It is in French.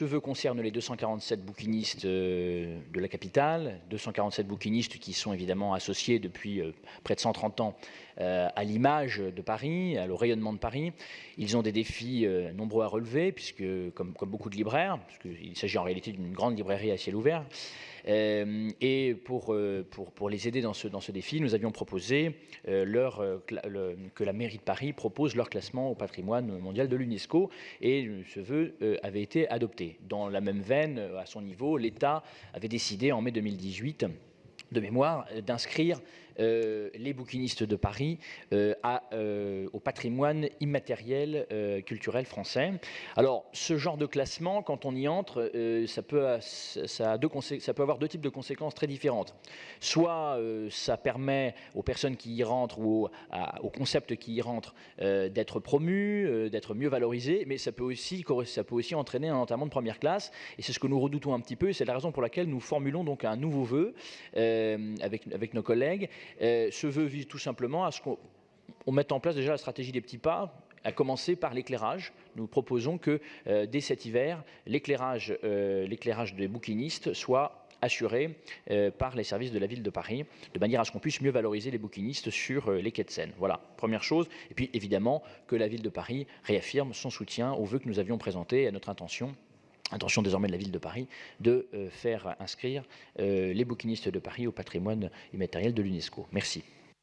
Ce vœu concerne les 247 bouquinistes de la capitale, 247 bouquinistes qui sont évidemment associés depuis près de 130 ans à l'image de Paris, au rayonnement de Paris. Ils ont des défis nombreux à relever, puisque, comme beaucoup de libraires, puisqu'il s'agit en réalité d'une grande librairie à ciel ouvert, et pour les aider dans ce défi, nous avions proposé que la mairie de Paris propose leur classement au patrimoine mondial de l'UNESCO, et ce vœu avait été adopté. Dans la même veine, à son niveau, l'État avait décidé en mai 2018, de mémoire, d'inscrire les bouquinistes de Paris au patrimoine immatériel culturel français. Alors, ce genre de classement, quand on y entre, ça peut avoir deux types de conséquences très différentes. Soit ça permet aux personnes qui y rentrent ou aux concepts qui y rentrent d'être promus, d'être mieux valorisés, mais ça peut aussi entraîner un enterrement de première classe, et c'est ce que nous redoutons un petit peu, et c'est la raison pour laquelle nous formulons donc un nouveau vœu avec nos collègues. Ce vœu vise tout simplement à ce qu'on mette en place déjà la stratégie des petits pas, à commencer par l'éclairage. Nous proposons que dès cet hiver, l'éclairage des bouquinistes soit assuré par les services de la ville de Paris, de manière à ce qu'on puisse mieux valoriser les bouquinistes sur les quais de Seine. Voilà, première chose. Et puis évidemment que la ville de Paris réaffirme son soutien aux vœux que nous avions présentés, à notre intention désormais de la ville de Paris, de faire inscrire les bouquinistes de Paris au patrimoine immatériel de l'UNESCO. Merci.